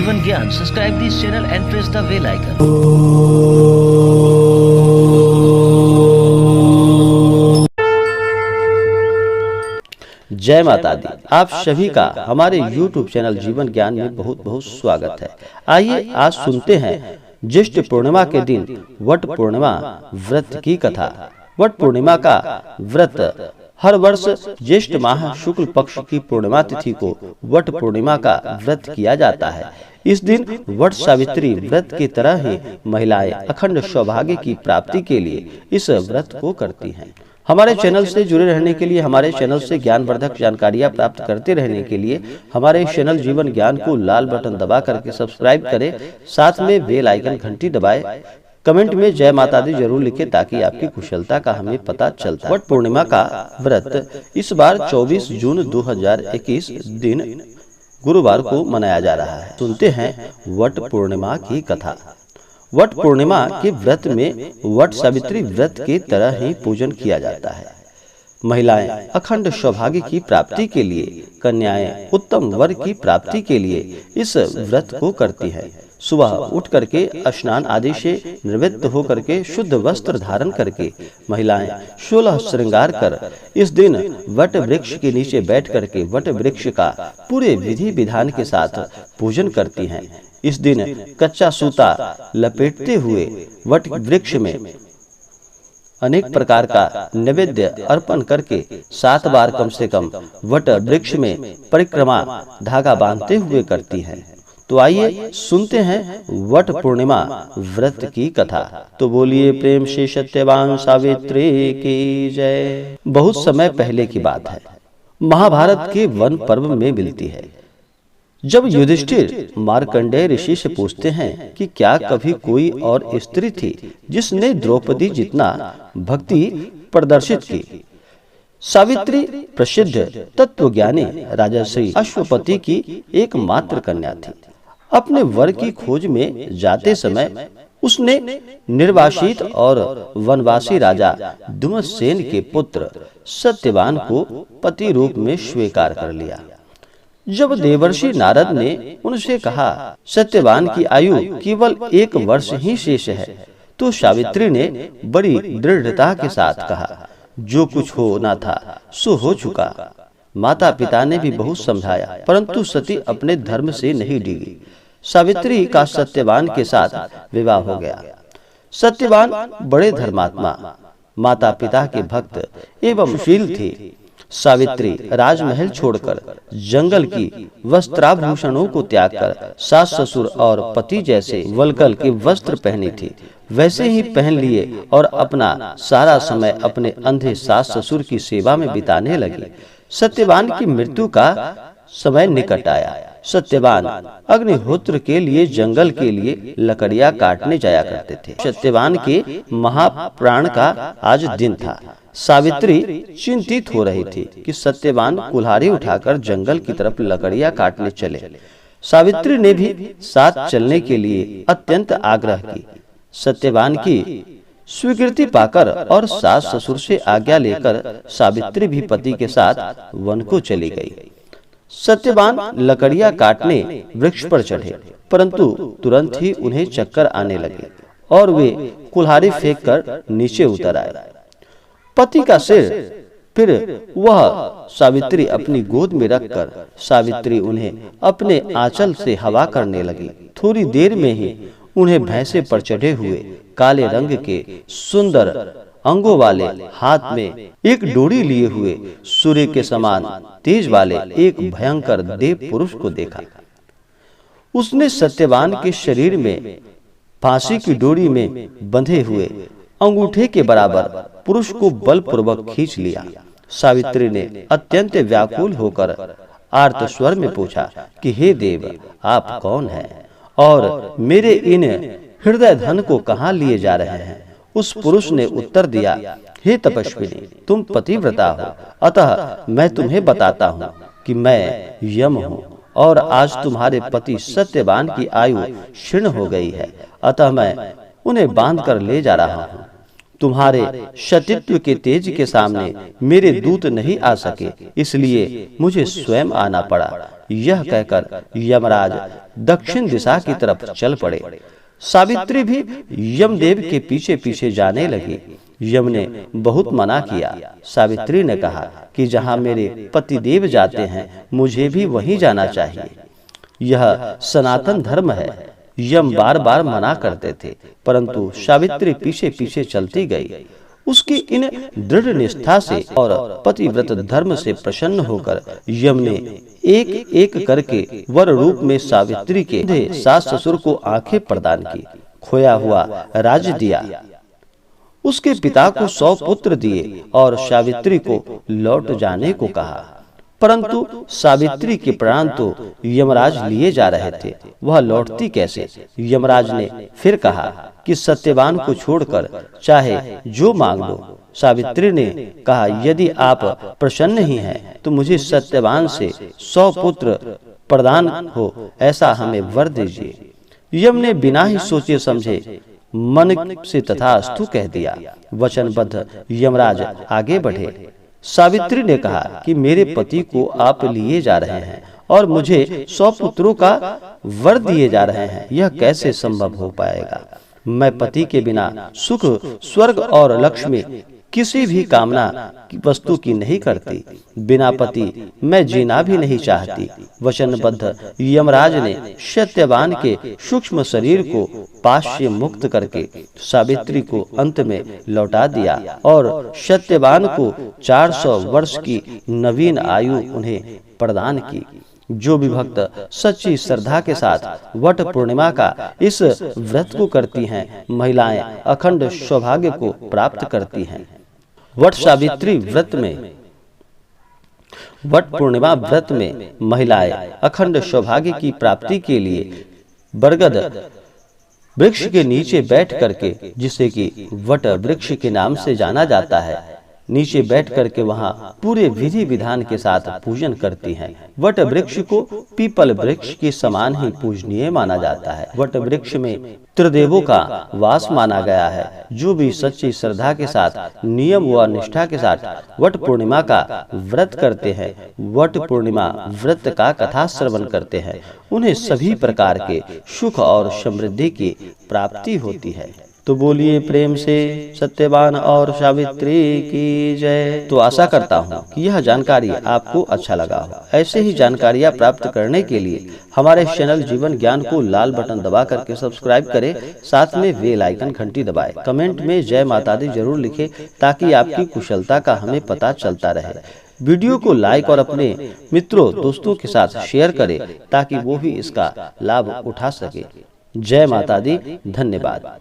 जीवन ज्ञान, subscribe this channel and press the bell icon. जय माता दी। आप सभी का हमारे YouTube चैनल जीवन ज्ञान में बहुत बहुत स्वागत है। आइए आज सुनते हैं ज्येष्ठ पूर्णिमा के दिन वट पूर्णिमा व्रत की कथा। वट पूर्णिमा का व्रत हर वर्ष ज्येष्ठ माह शुक्ल पक्ष की पूर्णिमा तिथि को वट पूर्णिमा का व्रत किया जाता है। इस दिन वट सावित्री व्रत की तरह ही महिलाएं अखंड सौभाग्य की प्राप्ति के लिए इस व्रत को करती हैं। हमारे चैनल से जुड़े रहने के लिए, हमारे चैनल से ज्ञानवर्धक जानकारियां प्राप्त करते रहने के लिए हमारे चैनल जीवन ज्ञान को लाल बटन दबा करके सब्सक्राइब करें, साथ में बेल आइकन घंटी दबाएं। कमेंट में जय माता दी जरूर लिखें ताकि आपकी कुशलता का हमें पता चलता है। वट पूर्णिमा का व्रत इस बार 24 जून 2021 दिन गुरुवार को मनाया जा रहा है। सुनते हैं वट पूर्णिमा की कथा। वट पूर्णिमा के व्रत में वट सावित्री व्रत के तरह ही पूजन किया जाता है। महिलाएं अखंड सौभाग्य की प्राप्ति के लिए, कन्याएं उत्तम वर की प्राप्ति के लिए इस व्रत को करती हैं। सुबह उठ करके स्नान आदि से निवृत्त होकर के शुद्ध वस्त्र धारण करके महिलाएं 16 श्रृंगार कर इस दिन वट वृक्ष के नीचे बैठ करके वट वृक्ष का पूरे विधि विधान के साथ पूजन करती हैं। इस दिन कच्चा सूता लपेटते हुए वट वृक्ष में अनेक प्रकार का नैवेद्य अर्पण करके 7 बार कम से कम वट वृक्ष में परिक्रमा धागा बांधते हुए करती हैं। तो आइए सुनते हैं वट पूर्णिमा व्रत की कथा। तो बोलिए प्रेम से सत्यवान सावित्री की जय। बहुत समय पहले की बात है, महाभारत के वन पर्व में मिलती है, जब युधिष्ठिर मार्कंडेय ऋषि से पूछते हैं कि क्या कभी कोई और स्त्री थी जिसने द्रौपदी जितना भक्ति प्रदर्शित की। सावित्री प्रसिद्ध तत्वज्ञानी राजर्षि अश्वपति की एकमात्र कन्या थी। अपने वर की खोज में जाते समय उसने निर्वासित और वनवासी राजा धूमसेन के पुत्र सत्यवान को पति रूप में स्वीकार कर लिया। जब देवर्षि नारद ने उनसे कहा सत्यवान की आयु केवल 1 वर्ष ही शेष है, तो सावित्री ने बड़ी दृढ़ता के साथ कहा जो कुछ होना था सो हो चुका। माता पिता ने भी बहुत समझाया, परंतु सती अपने धर्म से नहीं डिगी। सावित्री का सत्यवान के साथ विवाह हो गया। सत्यवान बड़े धर्मात्मा, माता पिता के भक्त एवं शील थे। सावित्री राजमहल छोड़कर जंगल की वस्त्राभूषणों को त्याग कर सास ससुर और पति जैसे वल्कल के वस्त्र पहनी थी, वैसे ही पहन लिए और अपना सारा समय अपने अंधे सास ससुर की सेवा में बिताने लगी। सत्यवान की मृत्यु का समय निकट आया। सत्यवान अग्निहोत्र के लिए जंगल के लिए लकड़ियां काटने जाया करते थे। सत्यवान के महाप्राण का आज दिन था। सावित्री चिंतित हो रही थी कि सत्यवान कुल्हाड़ी उठाकर जंगल की तरफ लकड़ियां काटने चले। सावित्री ने भी साथ चलने के लिए अत्यंत आग्रह की। सत्यवान की स्वीकृति पाकर और सास ससुर से आज्ञा लेकर सावित्री भी पति के साथ वन को चली गई। सत्यवान लकड़ियां काटने वृक्ष पर चढ़े, परंतु तुरंत ही उन्हें चक्कर आने लगे और वे कुल्हाड़ी फेंककर नीचे उतर आए। पति का सिर फिर वह सावित्री अपनी गोद में रखकर सावित्री उन्हें अपने आंचल से हवा करने लगी। थोड़ी देर में ही उन्हें भैंसे पर चढ़े हुए काले रंग के सुंदर अंगों वाले, हाथ में एक डोरी लिए हुए सूर्य के समान तेज वाले एक भयंकर देव पुरुष को देखा। उसने सत्यवान के शरीर में फांसी की डोरी में बंधे हुए अंगूठे के बराबर पुरुष को बलपूर्वक खींच लिया। सावित्री ने अत्यंत व्याकुल होकर आर्त स्वर में पूछा कि हे देव, आप कौन हैं और मेरे इन हृदय धन को कहां लिए जा रहे हैं। उस पुरुष ने उत्तर दिया, हे तपस्विनी, तुम पतिव्रता हो, अतः मैं तुम्हें बताता हूँ कि मैं यम हूँ और आज तुम्हारे पति सत्यवान की आयु क्षीण हो गई है, अतः मैं उन्हें बांध कर ले जा रहा हूँ। तुम्हारे सतीत्व के तेज के सामने मेरे दूत नहीं आ सके, इसलिए मुझे स्वयं आना पड़ा। यह कहकर यमराज दक्षिण दिशा की तरफ चल पड़े। सावित्री भी यमदेव के पीछे पीछे जाने लगी। यम ने बहुत मना किया। सावित्री ने कहा कि जहाँ मेरे पतिदेव जाते हैं मुझे भी वहीं जाना चाहिए। यह सनातन धर्म है। यम बार बार मना करते थे, परंतु सावित्री पीछे पीछे चलती गई। उसकी इन दृढ़ निष्ठा से और पतिव्रत धर्म से प्रसन्न होकर यम ने एक एक करके वर रूप में सावित्री के सास ससुर को आंखें प्रदान की, खोया हुआ राज्य दिया, उसके पिता को 100 पुत्र दिए और सावित्री को लौट जाने को कहा। परंतु सावित्री के प्राण तो यमराज लिए जा रहे थे, वह लौटती कैसे? यमराज ने फिर कहा कि सत्यवान को छोड़कर चाहे जो मांग लो। सावित्री ने कहा, यदि आप प्रसन्न ही हैं तो मुझे सत्यवान से 100 पुत्र प्रदान हो, ऐसा हमें वर दीजिए। यम ने बिना ही सोचे समझे मन से तथास्तु कह दिया। वचनबद्ध यमराज आगे बढ़े। सावित्री ने कहा कि मेरे पति को आप लिए जा रहे हैं और मुझे 100 पुत्रों का वर दिए जा रहे हैं, यह कैसे संभव हो पाएगा? मैं पति के बिना सुख, स्वर्ग और लक्ष्मी किसी भी कामना की वस्तु की नहीं करती। बिना पति मैं जीना भी नहीं चाहती। वचनबद्ध यमराज ने सत्यवान के सूक्ष्म शरीर को पाश से मुक्त करके सावित्री को अंत में लौटा दिया और सत्यवान को 400 वर्ष की नवीन आयु उन्हें प्रदान की। जो भी भक्त सच्ची श्रद्धा के साथ वट पूर्णिमा का इस व्रत को करती हैं, महिलाएं अखंड सौभाग्य को प्राप्त करती हैं। वट सावित्री व्रत में, वट पूर्णिमा व्रत में महिलाएं अखंड सौभाग्य की प्राप्ति के लिए बरगद वृक्ष के नीचे बैठ करके, जिसे कि वट वृक्ष के नाम से जाना जाता है, नीचे बैठ करके वहां पूरे विधि विधान के साथ पूजन करती हैं। वट वृक्ष को पीपल वृक्ष के समान ही पूजनीय माना जाता है। वट वृक्ष में त्रिदेवों का वास माना गया है। जो भी सच्ची श्रद्धा के साथ, नियम व निष्ठा के साथ वट पूर्णिमा का व्रत करते हैं, वट पूर्णिमा व्रत का कथा श्रवण करते हैं, उन्हें सभी प्रकार के सुख और समृद्धि की प्राप्ति होती है। तो बोलिए प्रेम से सत्यवान और सावित्री की जय। तो आशा करता हूँ कि यह जानकारी आपको अच्छा लगा हो। ऐसे ही जानकारियाँ प्राप्त करने के लिए हमारे चैनल जीवन ज्ञान को लाल बटन दबा करके सब्सक्राइब करें, साथ में बेल आइकन घंटी दबाएं। कमेंट में जय माता दी जरूर लिखें ताकि आपकी कुशलता का हमें पता चलता रहे। वीडियो को लाइक और अपने मित्रों दोस्तों के साथ शेयर करें ताकि वो भी इसका लाभ उठा सके। जय माता दी। धन्यवाद।